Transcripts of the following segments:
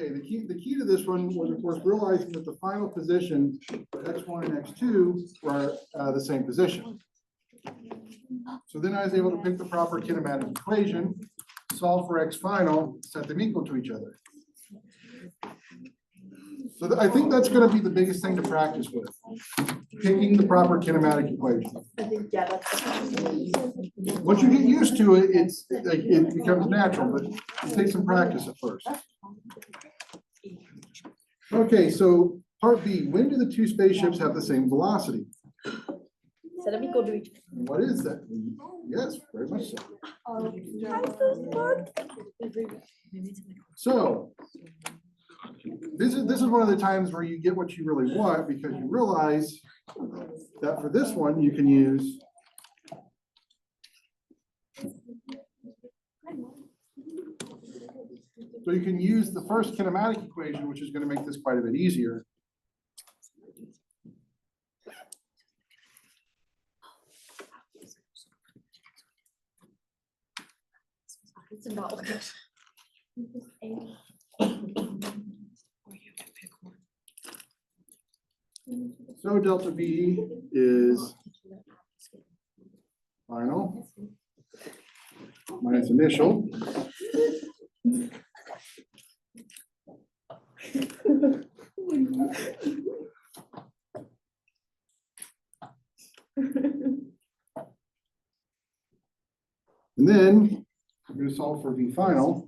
Okay, the key to this one was, of course, realizing that the final position for x1 and x2 were the same position. So then I was able to pick the proper kinematic equation, solve for x final, set them equal to each other. So I think that's going to be the biggest thing to practice with, picking the proper kinematic equation. Once you get used to it, it becomes natural, but it takes some practice at first. Okay, so part B, when do the two spaceships have the same velocity? Set them equal to each other. What is that? Yes, very much so. So this is one of the times where you get what you really want, because you realize that for this one you can use the first kinematic equation, which is going to make this quite a bit easier. It's not good. So delta V is final minus initial. And then I'm going to solve for V final.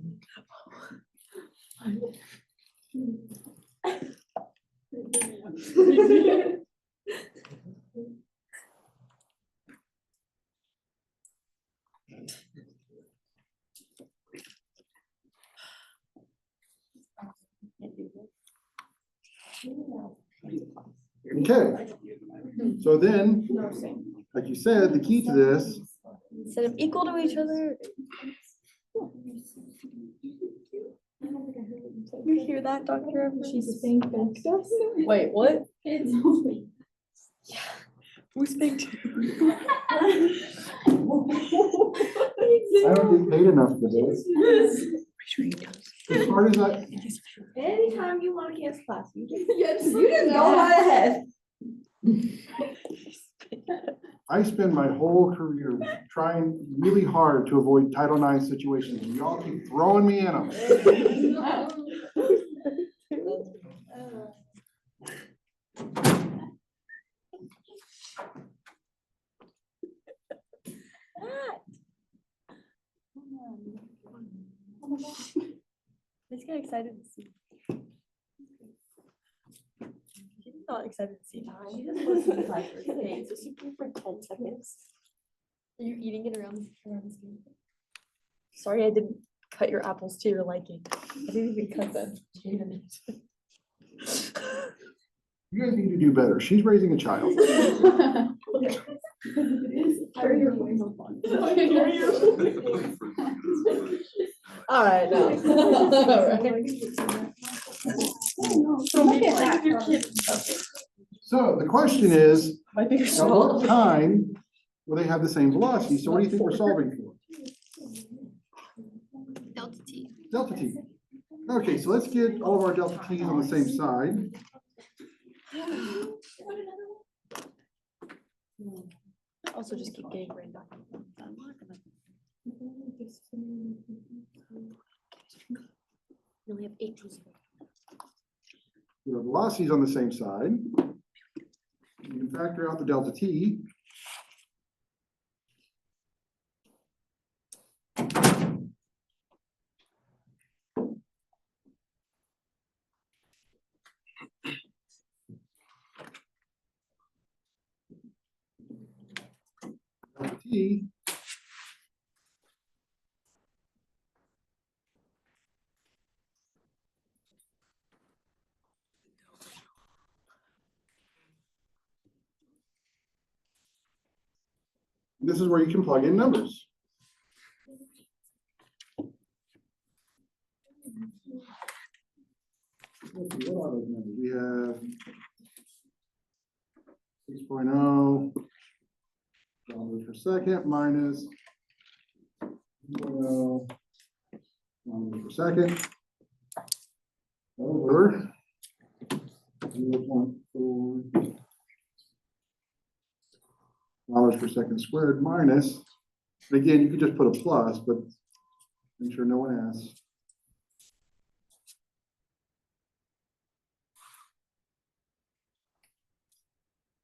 Okay, so then, like you said, the key to this. Set them equal to each other. You hear that, Doctor? She spanked us. Wait, what? Kids only. Yeah. Who spanked you? I don't get paid enough for this. As hard as I, Anytime you want to cancel class, you just go right ahead. I spend my whole career trying really hard to avoid Title IX situations, and y'all keep throwing me in them. I just got excited to see. She's not excited to see that. She just wants to be like, okay, so she can for 10 seconds. Are you eating it around the screen? Sorry, I didn't cut your apples to your liking. I didn't even cut them. You guys need to do better. She's raising a child. All right, no. So the question is, My bigger at soul. what time will they have the same velocity? So what do you think we're solving for? Delta T. Delta T. Okay, so let's get all of our delta T's on the same side. Also, just keep getting right back. I'm not gonna. We only have 18. The velocities on the same side. You can factor out the delta T. Delta T. This is where you can plug in numbers. Let's see, what are those numbers? We have 6.0 kilometers per second minus 6.0 kilometers per second. over 0.4 kilometers per second squared minus, and again, you could just put a plus, but make sure no one asks.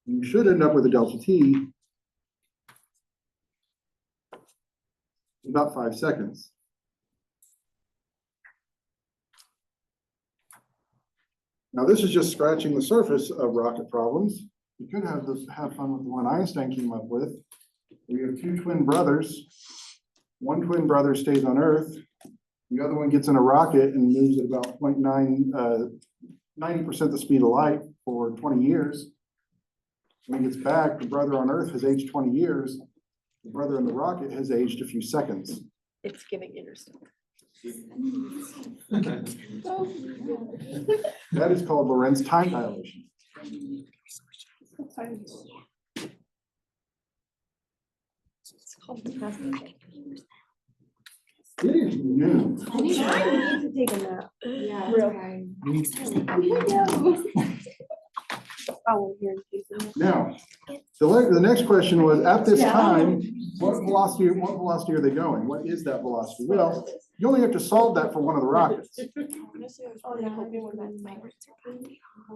You should end up with a delta t about 5 seconds. Now, this is just scratching the surface of rocket problems. You could have fun with the one Einstein came up with. We have two twin brothers. One twin brother stays on Earth. The other one gets in a rocket and moves at about 90% the speed of light for 20 years. When he gets back, the brother on Earth has aged 20 years. The brother in the rocket has aged a few seconds. It's getting interesting. That is called Lorentz time dilation. It's called fascinating. It is new. I need to take a nap. Yeah. Real. Oh, here. Now, the next question was, at this time, what velocity are they going? What is that velocity? Well, you only have to solve that for one of the rockets. Honestly, I was really hoping when that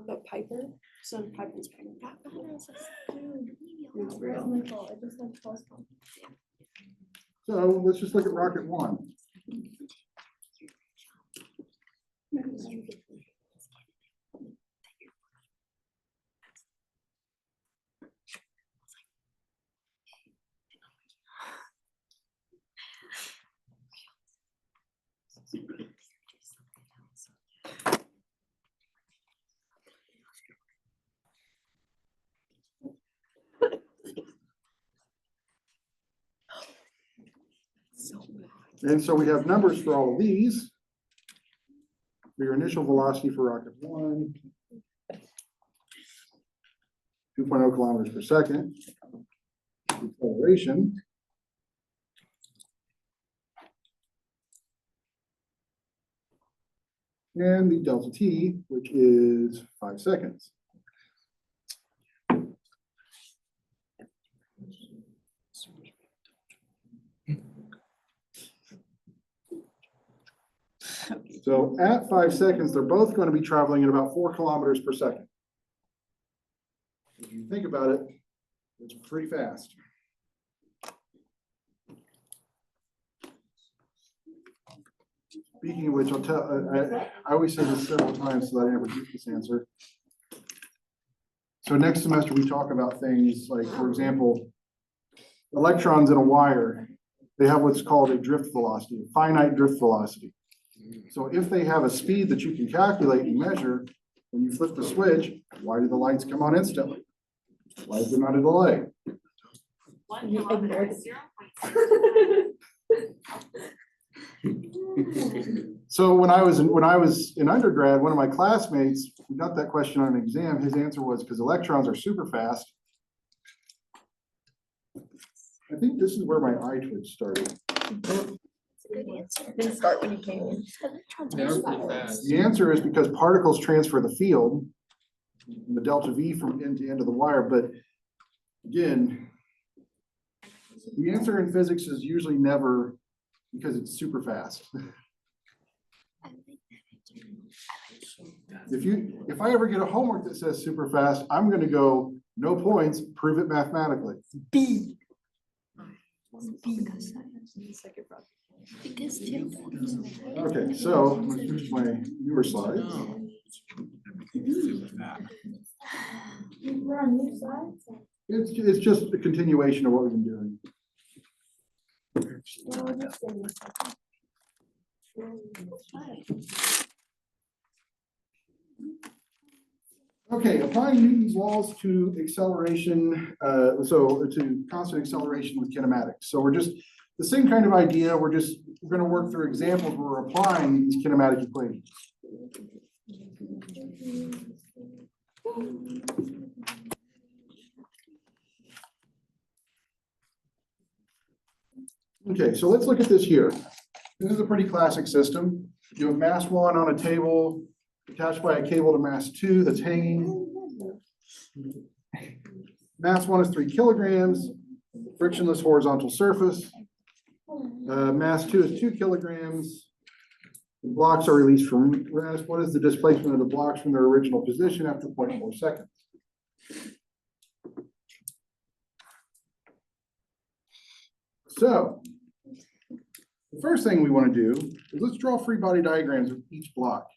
the Piper, so Piper's coming back. So let's just look at rocket one. And so we have numbers for all of these. For your initial velocity for rocket one, 2.0 kilometers per second. Acceleration. And the delta t, which is 5 seconds. So at 5 seconds, they're both going to be traveling at about 4 kilometers per second. If you think about it, it's pretty fast. Speaking of which, I always say this several times so that I never get this answer. So next semester, we talk about things like, for example, electrons in a wire, they have what's called a drift velocity, a finite drift velocity. So if they have a speed that you can calculate and measure, when you flip the switch, why do the lights come on instantly? Why is there not a delay? 1 You kilometer ignored is 0.6. So when I was in undergrad, one of my classmates, who got that question on an exam, his answer was because electrons are super fast. I think this is where my eye twitch started. Didn't start when you came in. The answer is because particles transfer the field, the delta V from end to end of the wire. But again, the answer in physics is usually never because it's super fast. If I ever get a homework that says super fast, I'm going to go no points, prove it mathematically. B. Because 2 points. Okay, so let's switch to my newer slides. It's just a continuation of what we've been doing. Okay, applying Newton's laws to acceleration, so to constant acceleration with kinematics. So we're just the same kind of idea. We're going to work through examples where we're applying these kinematic equations. Okay, so let's look at this here. This is a pretty classic system. You have mass one on a table, attached by a cable to mass 2 that's hanging. Mass 1 is 3 kilograms, frictionless horizontal surface. Mass 2 is 2 kilograms. The blocks are released from rest. What is the displacement of the blocks from their original position after 0.4 seconds? So the first thing we want to do is let's draw free body diagrams of each block.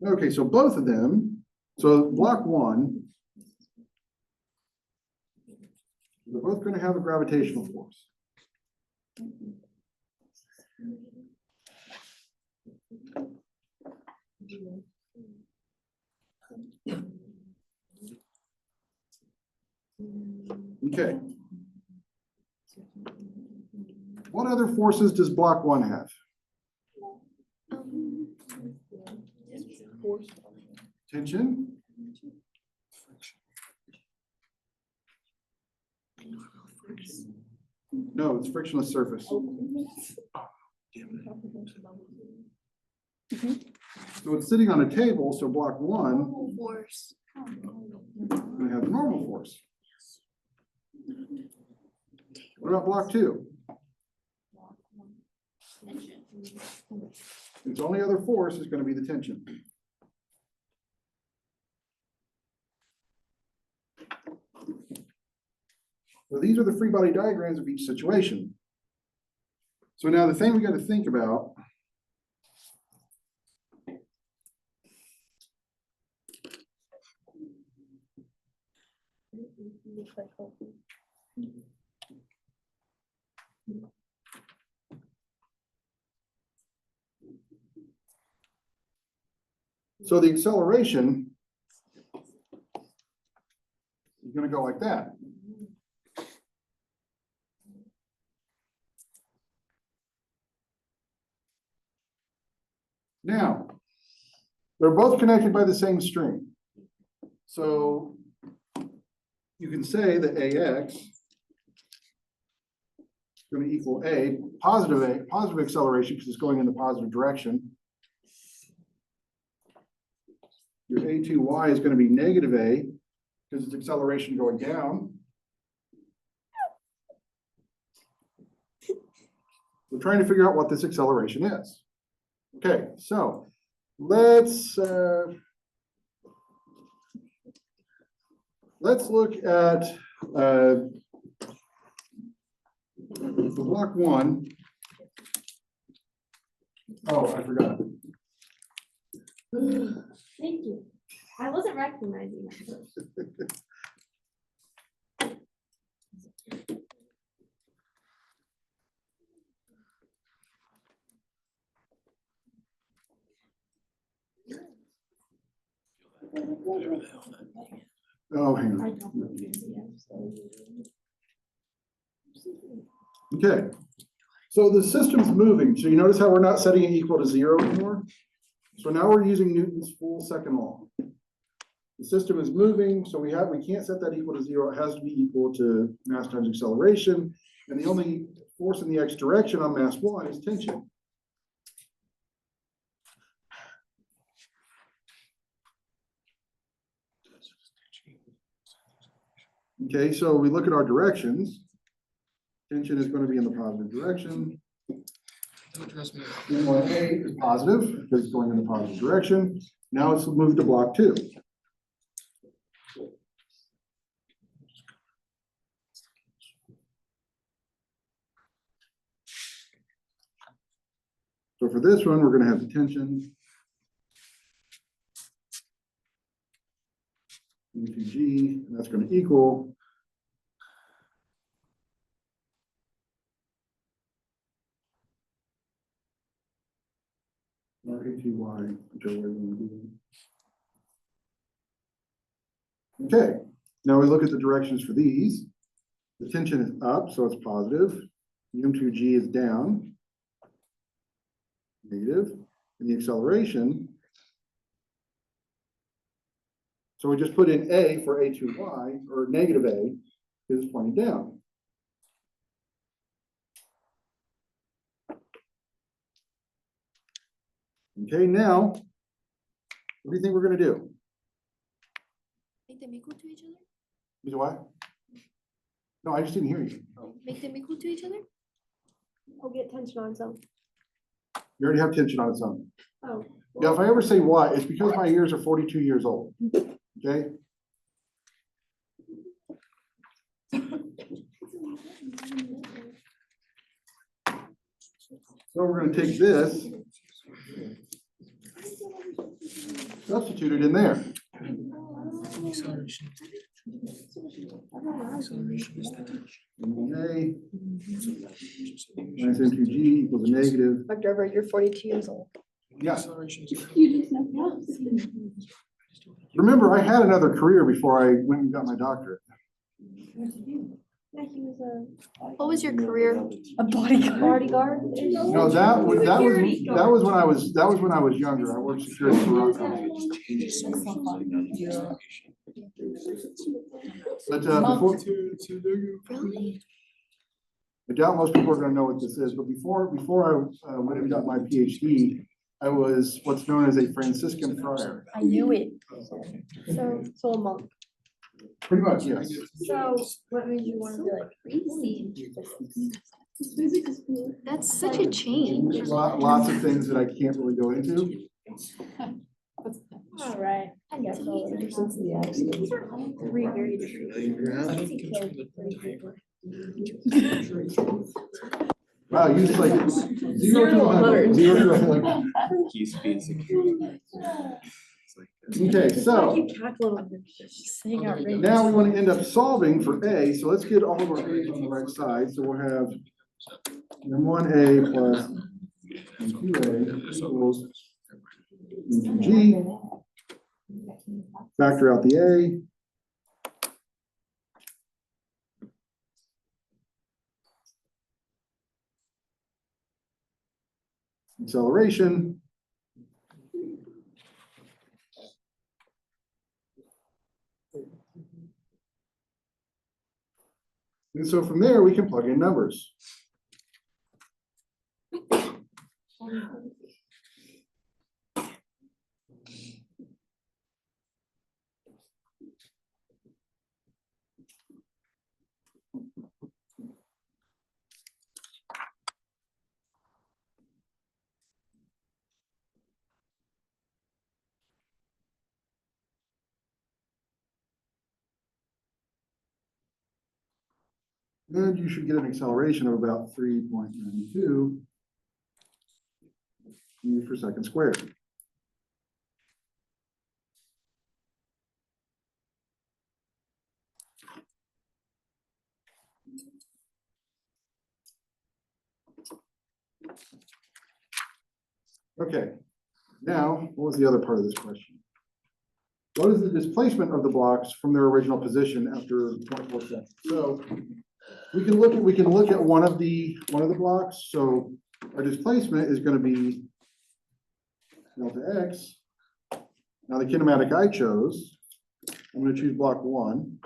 Okay, so both of them, so block 1, they're both going to have a gravitational force. Okay. What other forces does block 1 have? Tension. No, it's frictionless surface. So it's sitting on a table, so block 1 Force. going to have normal force. What about block 2? Its only other force is going to be the tension. So these are the free body diagrams of each situation. So now the thing we got to think about so the acceleration is going to go like that. Now, they're both connected by the same string. So you can say that AX is going to equal positive acceleration because it's going in the positive direction. Your A2Y is going to be negative A because it's acceleration going down. We're trying to figure out what this acceleration is. Okay, so let's look at the block 1. Oh, I forgot. Thank you. I wasn't recognizing that first. Oh, hang on. Okay, so the system's moving. So you notice how we're not setting it equal to 0 anymore? So now we're using Newton's full second law. The system is moving, so we can't set that equal to 0. It has to be equal to mass times acceleration. And the only force in the x direction on mass 1 is tension. Okay, so we look at our directions. Tension is going to be in the positive direction. M1A is positive because it's going in the positive direction. Now let's move to block 2. So for this one, we're going to have the tension. U2G, and that's going to equal R-A-T-Y, whichever way we want to do it. Okay, now we look at the directions for these. The tension is up, so it's positive. The M2G is down. negative, and the acceleration. So we just put in A for A2y, or negative A, is pointing down. Okay, now, what do you think we're gonna do? Make them equal to each other? Is what? No, I just didn't hear you. Make them equal to each other? I'll get tension on its own. You already have tension on its own. Oh. Yeah, if I ever say what, it's because my ears are 42 years old. Okay? So we're gonna take this, substitute it in there. A minus M2G equals a negative. Dr. Everett, you're 42 years old. Yeah, You just know. remember, I had another career before I went and got my doctorate. Yeah, he was a. What was your career? A bodyguard. Bodyguard? No, that was when I was younger. I worked security for rock concerts. But before, Really? I doubt most people are gonna know what this is, but before I went and got my PhD, I was what's known as a Franciscan friar. I knew it. So a monk. Pretty much, yes. So what made you want to be like crazy? That's such a change. Lots of things that I can't really go into. All right. I guess all the difference in the accent. These are all three very different. Wow, you just like 0 to 100, 0 to 100. Okay, so now we want to end up solving for A, so let's get all of our A's on the right side. So we'll have M1A plus M2A equals M2G. Factor out the A. Acceleration. And so from there, we can plug in numbers. And you should get an acceleration of about 3.92 meters per second squared. Okay, now, what was the other part of this question? What is the displacement of the blocks from their original position after 0.4 seconds? So we can look at one of the blocks. So our displacement is going to be delta x. Now the kinematic I chose, I'm going to choose block 1.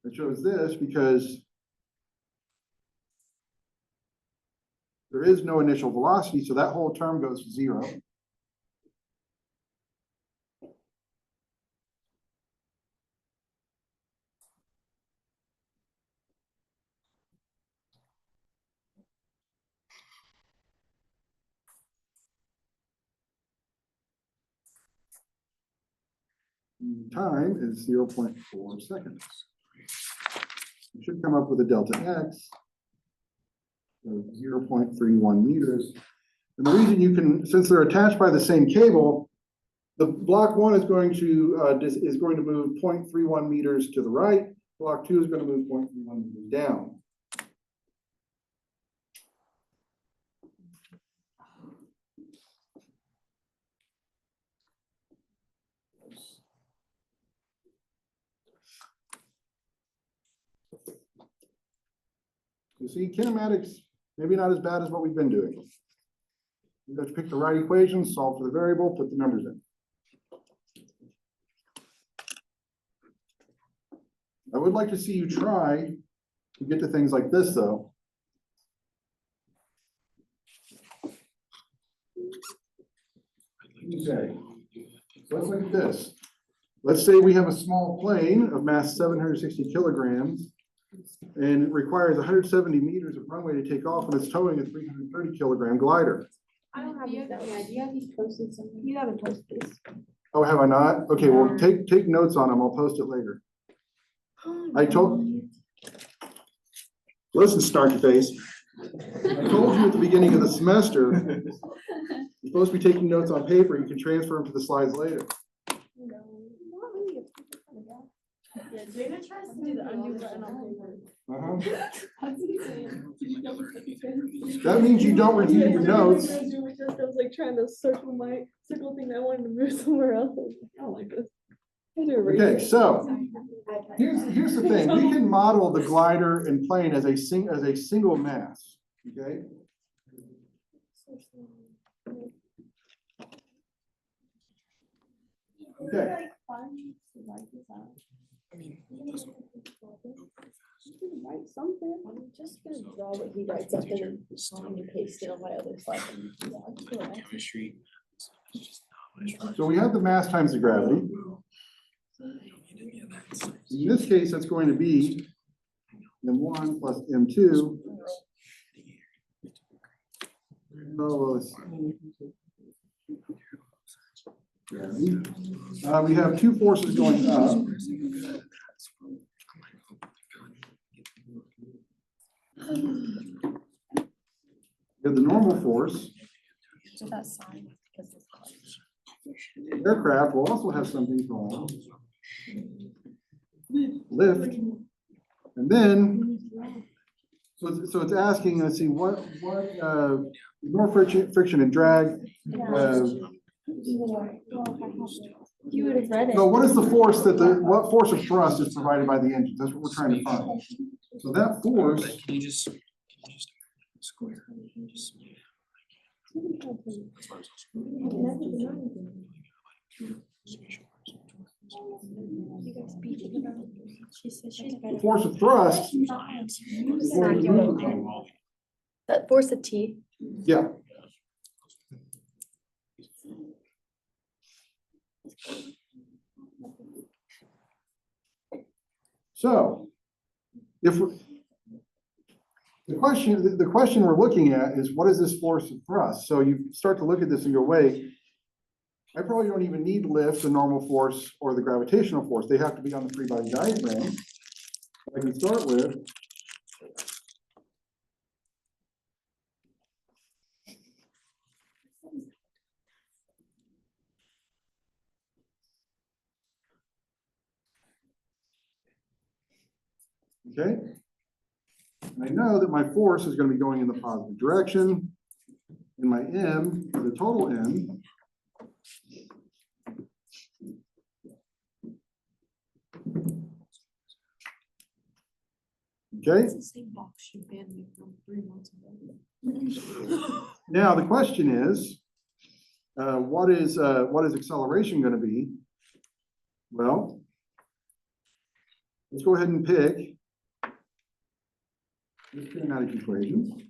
I chose this because there is no initial velocity, so that whole term goes to 0. Time is 0.4 seconds. You should come up with a delta x of 0.31 meters. And the reason you can, since they're attached by the same cable, the block 1 is going to move 0.31 meters to the right. Block 2 is going to move 0.31 meters down. You see, kinematics, maybe not as bad as what we've been doing. You have to pick the right equation, solve for the variable, put the numbers in. I would like to see you try to get to things like this, though. Okay, so let's look at this. Let's say we have a small plane of mass 760 kilograms and it requires 170 meters of runway to take off, and it's towing a 330 kilogram glider. I don't have these down. Yeah, do you have these posted somewhere? You haven't posted this. Oh, have I not? Okay, well, take notes on them. I'll post it later. I told, listen, starch face. I told you at the beginning of the semester, you're supposed to be taking notes on paper. You can transfer them to the slides later. Yeah, Jada tries to do the undo button on paper. That means you don't review your notes. I was like trying to circle thing that I wanted to move somewhere else. I don't like this. Okay, so here's the thing. We can model the glider and plane as a single mass. Okay. Okay. Write something. I'm just gonna draw what he writes up and then paste it on my other slide. Chemistry. So we have the mass times the gravity. In this case, that's going to be m1 plus m2. Oh, well, we have two forces going up. We have the normal force. So that sign, because it's Aircraft will also have something called lift. And then, so it's asking, let's see, what more friction and drag. You would have read it. So what is the force what force of thrust is provided by the engine? That's what we're trying to find. So that force, Can you just square? the force of thrust, That force of T. yeah. So, if the question we're looking at is, what is this force of thrust? So you start to look at this and go, wait, I probably don't even need lift, the normal force, or the gravitational force. They have to be on the free body diagram. I can start with okay. And I know that my force is going to be going in the positive direction. And my M, the total M, okay. It's the same box you banned me from 3 months ago. Now the question is, what is acceleration going to be? Well, let's go ahead and pick this kinematic equation.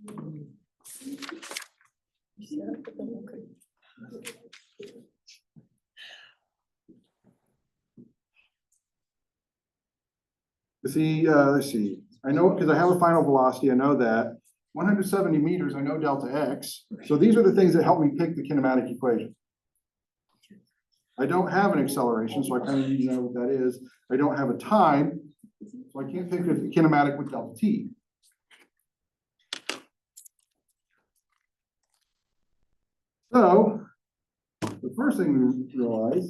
Let's see. I know because I have a final velocity, I know that. 170 meters, I know delta x. So these are the things that help me pick the kinematic equation. I don't have an acceleration, so I kind of need to know what that is. I don't have a time, so I can't pick a kinematic with delta t. So the first thing we realize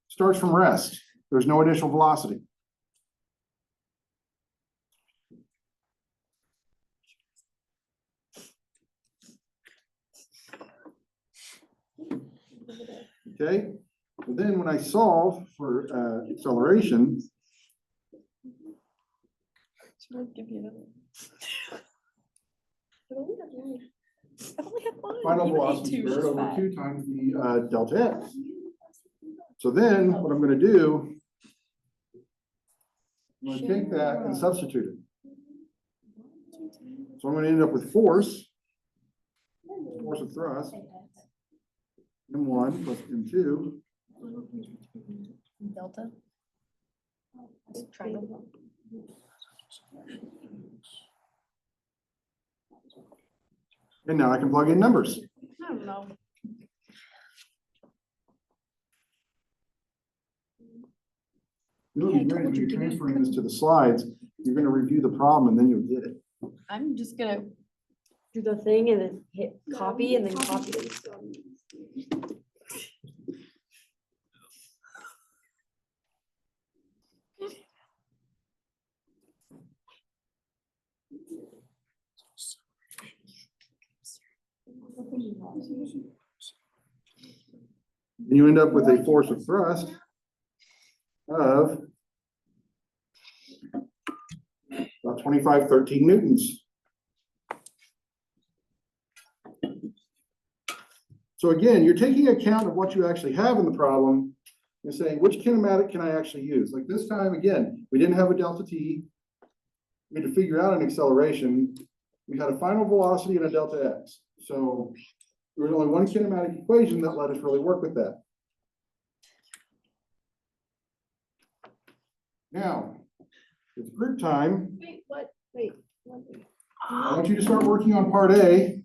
starts from rest. There's no initial velocity. Okay, but then when I solve for acceleration, Should I give you another? I only have one. I only have one. Final You ate velocity two, squared she's over fat. 2 times the delta x. So then what I'm going to do, I'm going to take that and substitute it. So I'm going to end up with force of thrust, M1 plus M2. Delta. Triangle. And now I can plug in numbers. I don't know. You'll Yeah, I be great told when you you're to do it. transferring this to the slides. You're going to review the problem and then you'll get it. I'm just gonna do the thing and then hit copy and then copy it. And you end up with a force of thrust of about 13 newtons. So again, you're taking account of what you actually have in the problem and saying, which kinematic can I actually use? Like this time, again, we didn't have a delta t. We had to figure out an acceleration. We had a final velocity and a delta x. So there was only one kinematic equation that let us really work with that. Now, it's group time. Wait, what? Wait. What? I want you to start working on part A.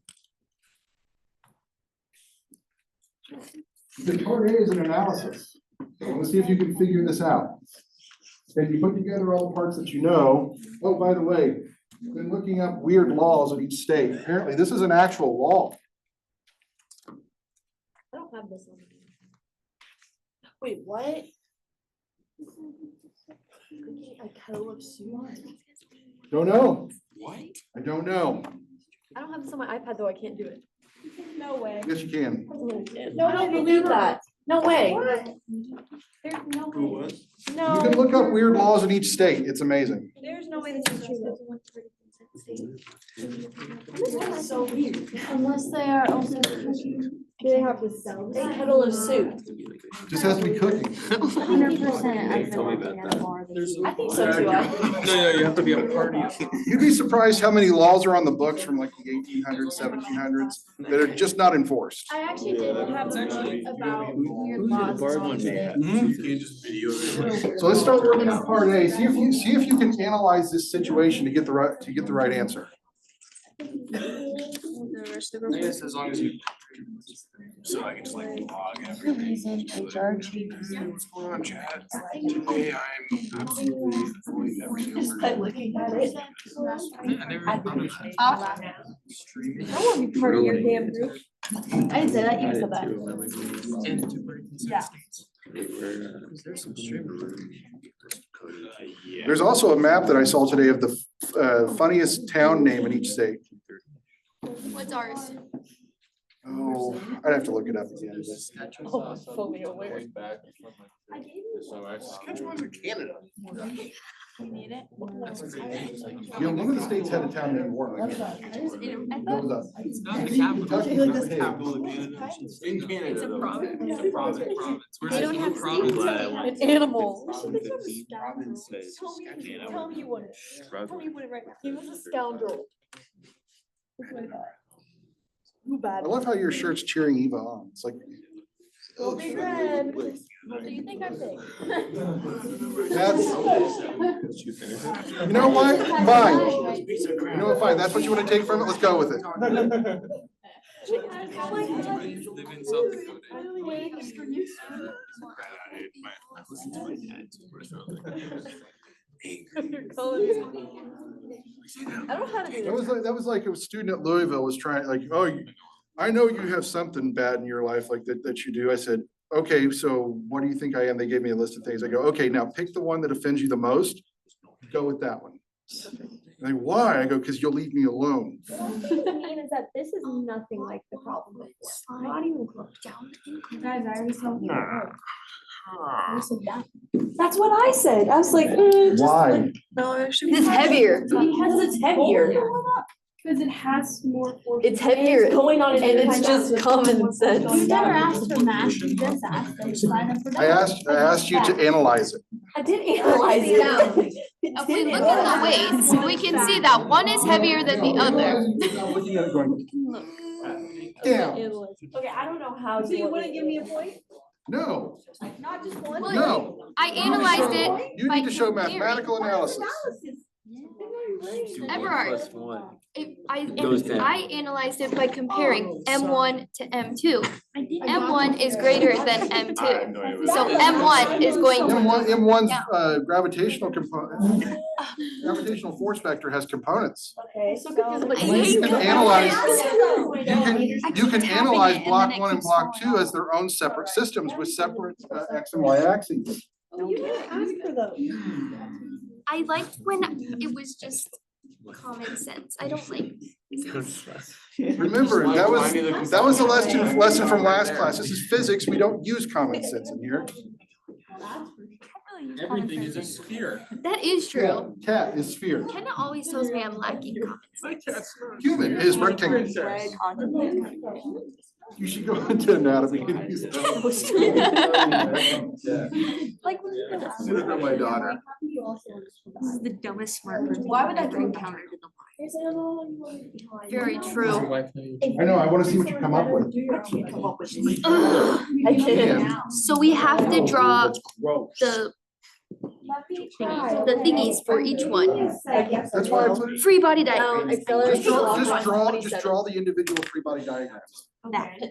Because part A is an analysis. So let's see if you can figure this out. And you put together all the parts that you know. Oh, by the way, I've been looking up weird laws of each state. Apparently, this is an actual law. I don't have this one. Wait, what? A kettle of soup. Don't know. What? I don't know. I don't have this on my iPad though. I can't do it. No way. Yes, you can. No, I don't believe that. No way. There's no Who way. was? You No, can look up weird laws in each state. It's amazing. there's no way this is true. This is so weird. Unless they are also. Do they have to sell A this? kettle of soup. Just has to be cooking. 100%. I've Tell me been about looking at that. more. I think so too. No, you have to be a party. You'd be surprised how many laws are on the books from like the 1800s, 1700s that are just not enforced. I actually did have a read about weird laws. You can't just video it. So let's start working on part A. See if you can analyze this situation to get the right answer. I guess as long as you. So I can just like log everything. HR changes. What's going on, chat? Today I'm absolutely avoiding everything. By looking at it. I never thought of that. I don't want to be part of your damn group. I didn't say that. You said that. And to pretty Yeah. There's some streamers. Yeah. There's also a map that I saw today of the funniest town name in each state. What's ours? Oh, I'd have to look it up again. Oh, I'm fully aware. Saskatchewan's in Canada. You need it? You know, one of the states had a town named Warren. I thought It's not the capital. Kentucky It's was the big. capital of Canada. In Canada. It's a though. province. It's a province. Where's They the don't have province? an animal. Provinces. Tell me you wouldn't. Tell me you wouldn't right now. He was a scoundrel. Who I bad? love how your shirt's cheering Eva on. It's like, Go big red. So you think I'm big? that's, you know what? Fine. You know what? Fine. That's what you want to take from it. Let's go with it. Live in South Dakota. I listen to my dad. You're calling me- I don't know how to do this. That was like a student at Louisville was trying, like, oh, I know you have something bad in your life like that you do. I said, okay, so what do you think I am? They gave me a list of things. I go, okay, now pick the one that offends you the most. Go with that one. Like, why? I go, because you'll leave me alone. What I mean is that this is nothing like the problem before. Not even close. Guys, I already saw. That's what I said. I was like, just Why? like- No, it should be. It's heavier. Because it's heavier. Because it has more force. It's heavier. Going on And it's just common sense. You never asked for math, you just asked them to sign up for I that. asked you to analyze it. I did analyze it. If we look at the weights, we can see that one is heavier than the other. Looking at it going, damn, Okay, I don't know how. So you wouldn't give me a point? no, Not just one? Well, no. I analyzed it. You by need to show comparing. mathematical analysis. Everard, Goes down. I analyzed it by comparing M1 to M2. M1 is greater than M2. So M1 is going to. M1's gravitational component, gravitational force vector has components. Okay, so. You can analyze, you can analyze block 1 and block 2 as their own separate systems with separate X and Y axes. Oh, you didn't ask for those. I liked when it was just common sense. I don't like. Remember, that was the lesson from last class. This is physics. We don't use common sense in here. Everything is a sphere. That is true. Cat is sphere. Kenna always tells me I'm lacking common sense. Human is rectangle. You should go into anatomy and use Like when you Sit it on my daughter. This is the dumbest smart person. Why would I ever encountered in the Very true. I know, I want to see what you come up with. I can't. So we have to draw the thingies for each one. That's why I put, Free body diagrams. just draw the individual free body diagrams.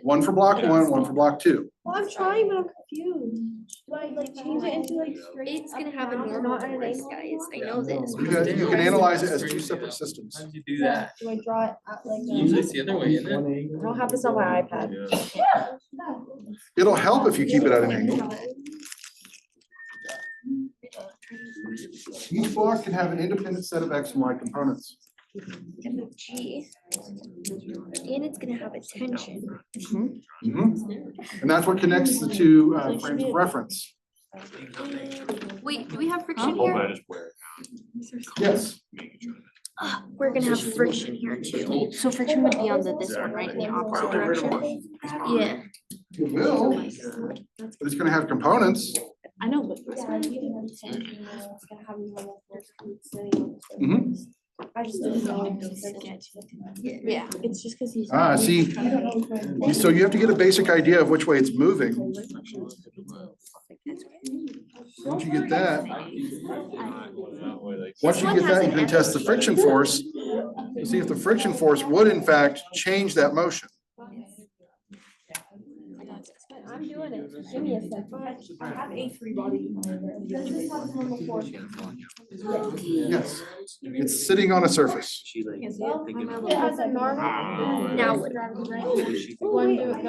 One for block 1, one for block 2. Well, I'm trying, but I'm confused. Do I like change it into like straight? It's gonna have a normal torus, guys. I know this. You can analyze it as 2 separate systems. How did you do that? Do I draw it at like? Usually it's the other way, isn't it? I don't have this on my iPad. It'll help if you keep it at an angle. Each block can have an independent set of X and Y components. G. And it's gonna have a tension. And that's what connects the 2 frames of reference. Wait, do we have friction here? Yes. We're gonna have friction here too. So friction would be on this one, right? In the opposite direction? Yeah. It will, but it's gonna have components. I know, but. Mhm. I just didn't know. Yeah, it's just because he's. Ah, see, so you have to get a basic idea of which way it's moving. Once you get that, you can test the friction force to see if the friction force would in fact change that motion. I'm doing it. Give me a second. I have a free body. Does this have normal force? Yes, it's sitting on a surface. It has a normal. Now what?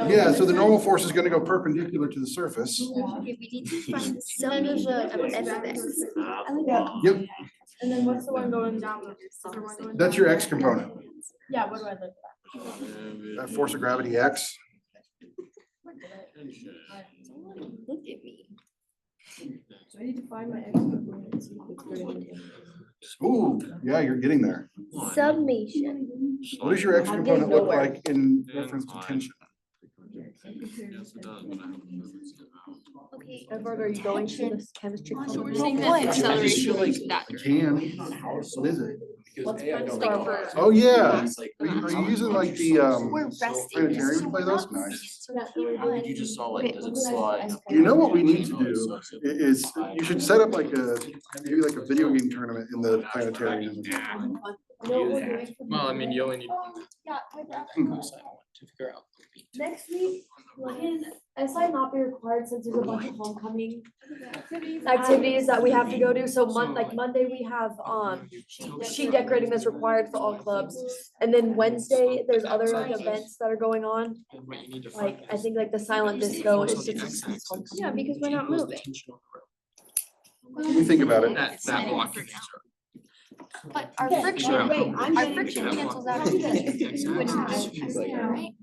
Yeah, so the normal force is gonna go perpendicular to the surface. Okay, we need to find the summation of f of x. Yep, And then what's the one going down? that's your X component. Yeah, what do I look at? That force of gravity X. Look at me. I need to find my X. Ooh, yeah, you're getting there. Summation. What does your X component look like in reference to tension? Okay. Edward, are you going to this chemistry? So we're class? saying that acceleration Like, is that. I can. What is it? What's Like for. Oh, yeah. Are you using like the We're resting. planetarium to play those? Nice. You just saw like, does it slide? You know what we need to do is you should set up like maybe like a video game tournament in the planetarium. Well, I mean, you only need to figure out. Next week, can SI not be required since there's a bunch of homecoming Activities that we have to go to, so like Monday we have, sheet decorating that's required for all clubs. And then Wednesday, there's other like events that are going on, What you need to like, find I think like the silent disco is just. Yeah, because we're not moving. You think about it. That block. But our friction, our friction cancels out to this. Which is right?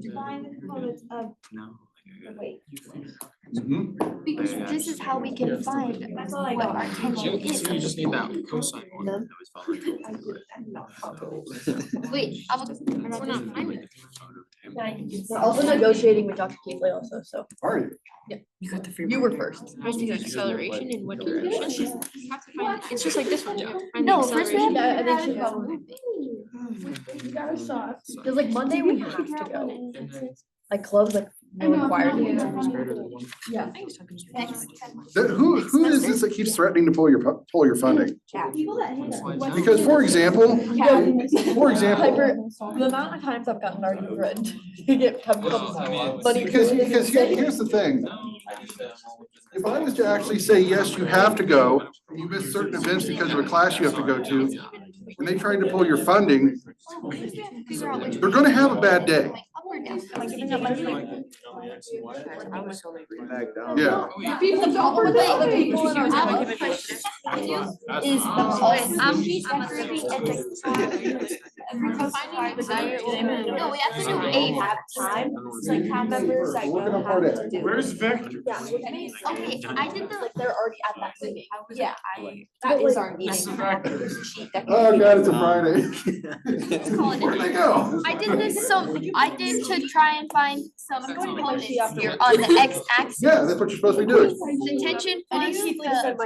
Define the components of Wait. Because this is how we can find That's all I what got. our tension is. So you just need that cosine one. Wait, we're not finding it. We're also negotiating with Dr. Keithley also, so Are you? you were first. I think acceleration in what direction? It's just like this one. No, first we have. Yeah, I think she probably, You gotta saw. cause like Monday we have to go, like clubs like we're required to. Yeah. Who is this that keeps threatening to pull your funding? People that hit us. Because for example, Piper, the amount of times I've gotten already threatened to get money. because here's the thing. If I was to actually say, yes, you have to go, and you miss certain events because of a class you have to go to, and they tried to pull your funding, they're gonna have a bad day. Yeah. People don't with the other people in our I have town. a question for you, is I'm no, we have to do eight. Have time, it's like town members that We're working don't on part have A. to do. Where's Victor? Yeah. Okay, I did the, Like they're already at that meeting. Yeah, that is our meeting. Oh, God, it's a Friday. call it Where'd they go? I did this, so I did to try and find some components here on the x-axis. Yeah, that's what you're supposed to be doing. The tension I think plus Keithley said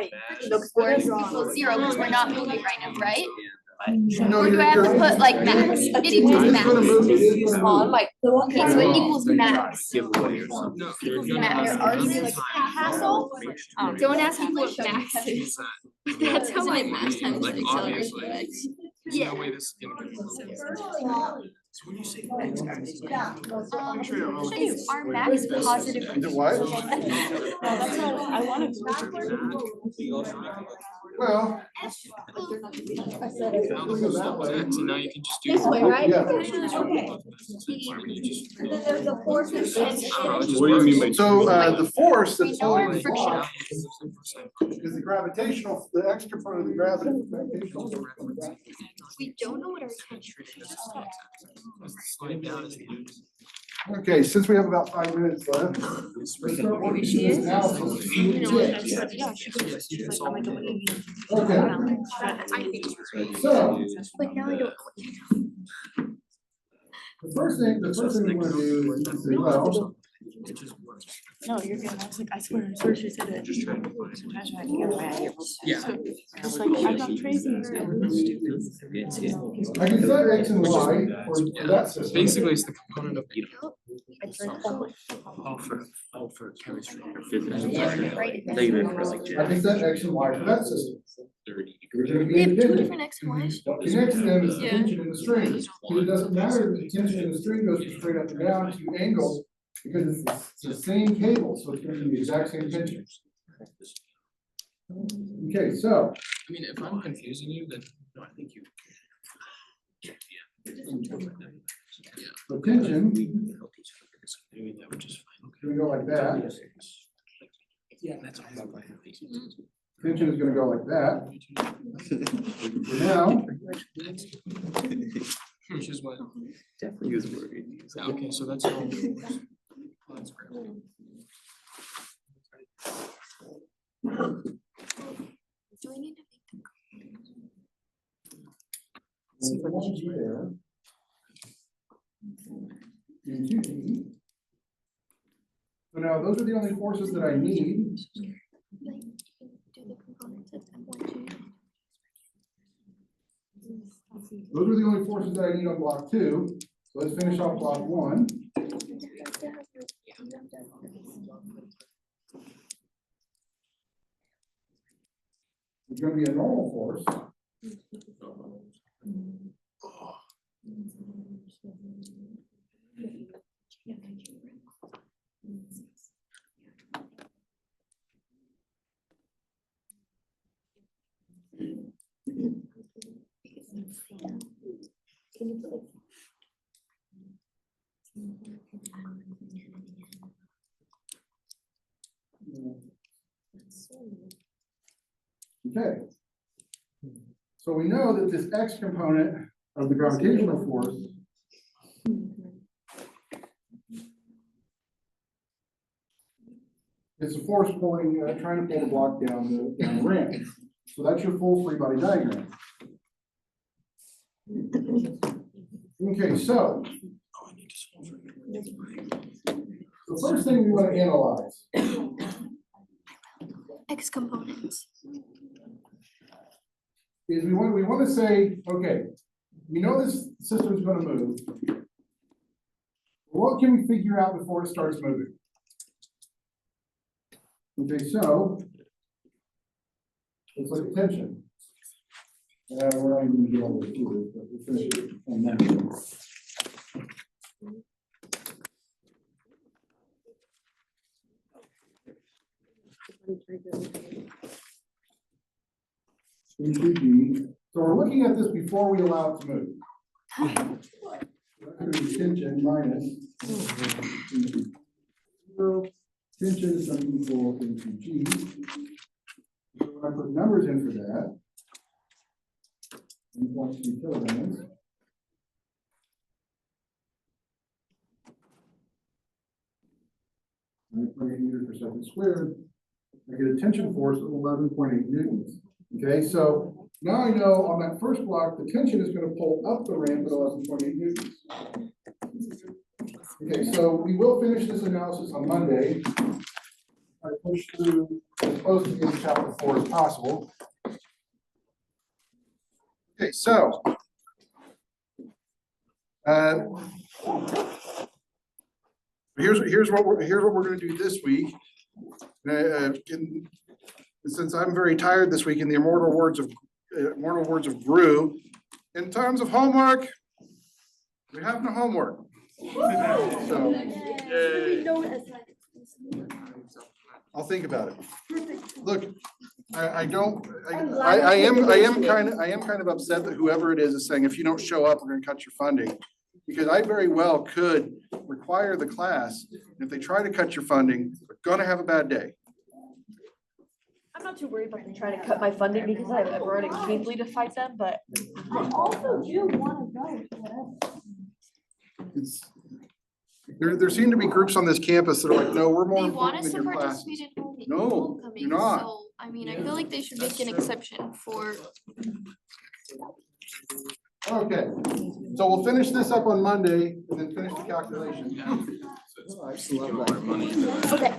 the my. force equals 0 because we're not moving right now, right? No, Or do I have to put like max? It equals It's gonna move, max. it is gonna move. Like. Okay, so it equals max. Giveaway or something. Equals max. Hassle? Don't ask me what max is. That's how my math times Like, acceleration obviously. works. There's Yeah. no way this is gonna be. So when you say x axis. Is our max positive? Is it what? That's how I wanted to. Well. Now the whole step was x, and now you can just do. This way, right? Yeah. Okay. There's a force and tension. What do you mean by? So, the force We that's know our pulling the friction. block is the gravitational, the X component of the gravitational. We don't know what our tension is. Slide down is the x. Okay, since we have about 5 minutes left. let's start working through this analysis. Okay, so But now I don't. the first thing we want to do is say, well, No, you're good. I was like, I swear she said it. Just trying to find. Yeah. It's like, I'm not tracing this. I can set X and Y for that system. Basically, it's the component of. Oh, for chemistry or physics. Right. They even for like. I can set X and Y for that system. You're gonna be We have two independent. different X and Y's. What connects them is the Yeah. tension in the string. It doesn't matter if the tension in the string goes from straight up and down to angles, because it's the same cable, so it's gonna be the exact same tension. Okay, so, I mean, if I'm confusing you, then no, I think you. the tension Maybe that would just fine. is gonna go like that, Yeah, that's all. tension is gonna go like that. So now, Which is what. Definitely was worried. Yeah, okay, so that's all. That's great. Do we need to so the 1G there. And 2G. So now those are the only forces that I need. do the components of M1G? Those are the only forces that I need on block 2. So let's finish off block 1. It's going to be a normal force. Okay. So we know that this X component of the gravitational force It's a force pulling, trying to pull the block down the ramp. So that's your full free body diagram. Okay, so the first thing we want to analyze X components. is we want to say, okay, we know this system's going to move. What can we figure out before it starts moving? Okay, so let's look at tension. We're not even going to get all the two, but we'll finish it on that. So we're looking at this before we allow it to move. Tension minus zero, tension is going to equal G. So when I put numbers in for that, 1.2 kilograms. Meters per second squared. I get a tension force of 11.8 newtons. Okay, so now I know on that first block, the tension is going to pull up the ramp at 11.8 newtons. Okay, so we will finish this analysis on Monday. I push through as close to getting chapter 4 as possible. Okay, so here's what we're going to do this week. Since I'm very tired this week, in the immortal words of Gru, in terms of homework, we have no homework. So I'll think about it. Look, I am kind of upset that whoever it is saying, if you don't show up, we're going to cut your funding. Because I very well could require the class, and if they try to cut your funding, they're gonna have a bad day. I'm not too worried about them trying to cut my funding because I've run keenly to fight them, but. I also do want to go to It's, there seem to be groups on this campus that are like, no, we're more They want important us than to your classes. participate in No, homecoming, you're not. so, I mean, I feel like they should make an exception for. Okay, so we'll finish this up on Monday and then finish the calculation. Okay.